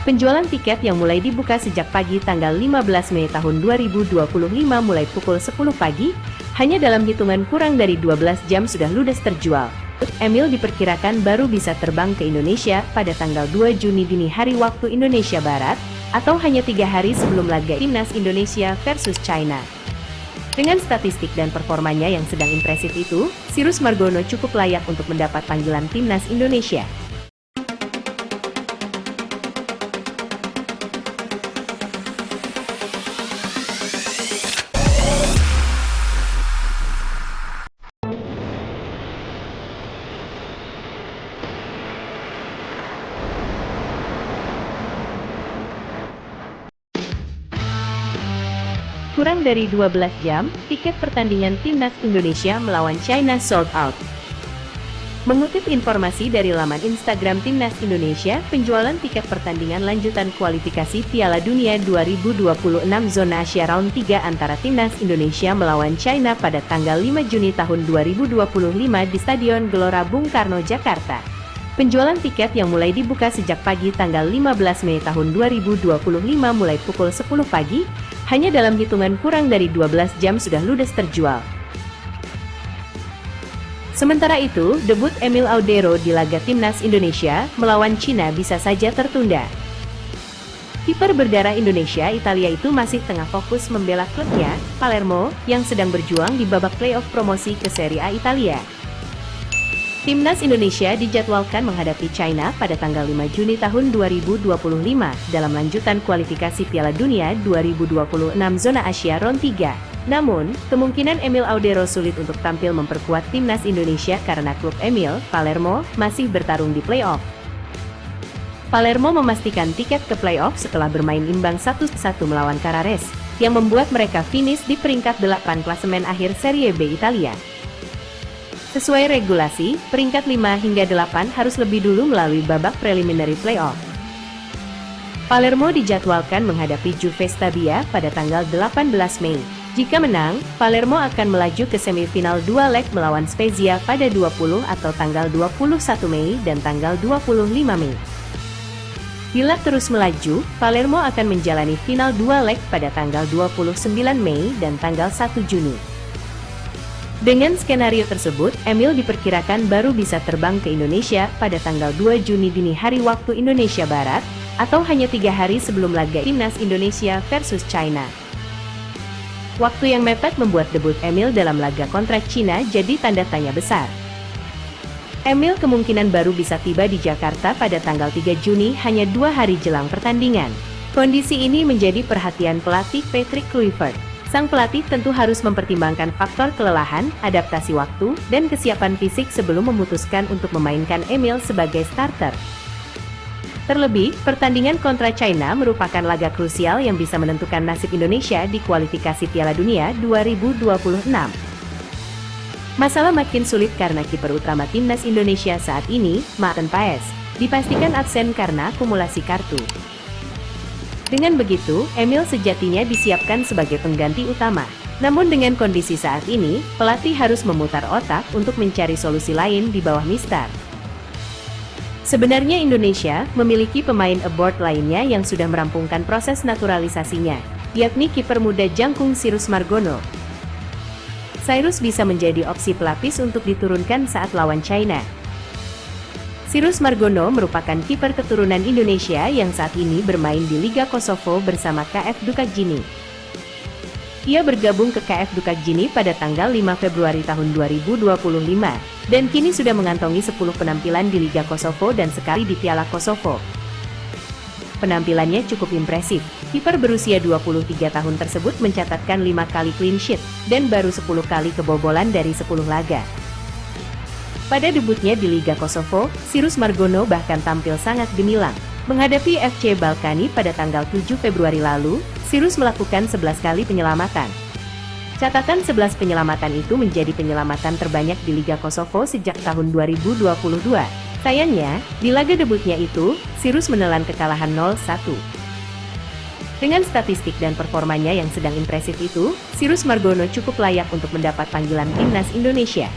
Penjualan tiket yang mulai dibuka sejak pagi tanggal 15 Mei tahun 2025 mulai pukul 10 pagi, hanya dalam hitungan kurang dari 12 jam sudah ludes terjual. Emil diperkirakan baru bisa terbang ke Indonesia pada tanggal 2 Juni dini hari waktu Indonesia Barat, atau hanya 3 hari sebelum laga Timnas Indonesia versus China. Dengan statistik dan performanya yang sedang impresif itu, Sirus Margono cukup layak untuk mendapat panggilan Timnas Indonesia. Kurang dari 12 jam, tiket pertandingan Timnas Indonesia melawan China sold out. Mengutip informasi dari laman Instagram Timnas Indonesia, penjualan tiket pertandingan lanjutan kualifikasi Piala Dunia 2026 Zona Asia Round 3 antara Timnas Indonesia melawan China pada tanggal 5 Juni tahun 2025 di Stadion Gelora Bung Karno, Jakarta. Penjualan tiket yang mulai dibuka sejak pagi tanggal 15 Mei tahun 2025 mulai pukul 10 pagi, hanya dalam hitungan kurang dari 12 jam sudah ludes terjual. Sementara itu, debut Emil Audero di laga Timnas Indonesia melawan Cina bisa saja tertunda. Kiper berdarah Indonesia Italia itu masih tengah fokus membela klubnya, Palermo, yang sedang berjuang di babak playoff promosi ke Serie A Italia. Timnas Indonesia dijadwalkan menghadapi China pada tanggal 5 Juni tahun 2025 dalam lanjutan kualifikasi Piala Dunia 2026 Zona Asia Round 3. Namun, kemungkinan Emil Audero sulit untuk tampil memperkuat Timnas Indonesia karena klub Emil, Palermo, masih bertarung di playoff. Palermo memastikan tiket ke playoff setelah bermain imbang 1-1 melawan Carrarese, yang membuat mereka finish di peringkat 8 klasemen akhir Serie B Italia. Sesuai regulasi, peringkat 5 hingga 8 harus lebih dulu melalui babak preliminary playoff. Palermo dijadwalkan menghadapi Juve Stabia pada tanggal 18 Mei. Jika menang, Palermo akan melaju ke semifinal 2 leg melawan Spezia pada 20 atau tanggal 21 Mei dan tanggal 25 Mei. Bila terus melaju, Palermo akan menjalani final 2 leg pada tanggal 29 Mei dan tanggal 1 Juni. Dengan skenario tersebut, Emil diperkirakan baru bisa terbang ke Indonesia pada tanggal 2 Juni dini hari waktu Indonesia Barat, atau hanya 3 hari sebelum laga Timnas Indonesia versus China. Waktu yang mepet membuat debut Emil dalam laga kontra Cina jadi tanda tanya besar. Emil kemungkinan baru bisa tiba di Jakarta pada tanggal 3 Juni hanya 2 hari jelang pertandingan. Kondisi ini menjadi perhatian pelatih Patrick Kluivert. Sang pelatih tentu harus mempertimbangkan faktor kelelahan, adaptasi waktu, dan kesiapan fisik sebelum memutuskan untuk memainkan Emil sebagai starter. Terlebih, pertandingan kontra China merupakan laga krusial yang bisa menentukan nasib Indonesia di kualifikasi Piala Dunia 2026. Masalah makin sulit karena kiper utama Timnas Indonesia saat ini, Maarten Paes, dipastikan absen karena akumulasi kartu. Dengan begitu, Emil sejatinya disiapkan sebagai pengganti utama. Namun dengan kondisi saat ini, pelatih harus memutar otak untuk mencari solusi lain di bawah Mister. Sebenarnya Indonesia memiliki pemain aboard lainnya yang sudah merampungkan proses naturalisasinya, yakni kiper muda Jangkung Sirus Margono. Cyrus bisa menjadi opsi pelapis untuk diturunkan saat lawan China. Sirus Margono merupakan kiper keturunan Indonesia yang saat ini bermain di Liga Kosovo bersama KF Dukakjini. Ia bergabung ke KF Dukakjini pada tanggal 5 Februari tahun 2025, dan kini sudah mengantongi 10 penampilan di Liga Kosovo dan sekali di Piala Kosovo. Penampilannya cukup impresif. Kiper berusia 23 tahun tersebut mencatatkan 5 kali clean sheet, dan baru 10 kali kebobolan dari 10 laga. Pada debutnya di Liga Kosovo, Sirus Margono bahkan tampil sangat gemilang. Menghadapi FC Balkani pada tanggal 7 Februari lalu, Sirus melakukan 11 kali penyelamatan. Catatan 11 penyelamatan itu menjadi penyelamatan terbanyak di Liga Kosovo sejak tahun 2022. Sayangnya, di laga debutnya itu, Sirus menelan kekalahan 0-1. Dengan statistik dan performanya yang sedang impresif itu, Sirus Margono cukup layak untuk mendapat panggilan Timnas Indonesia.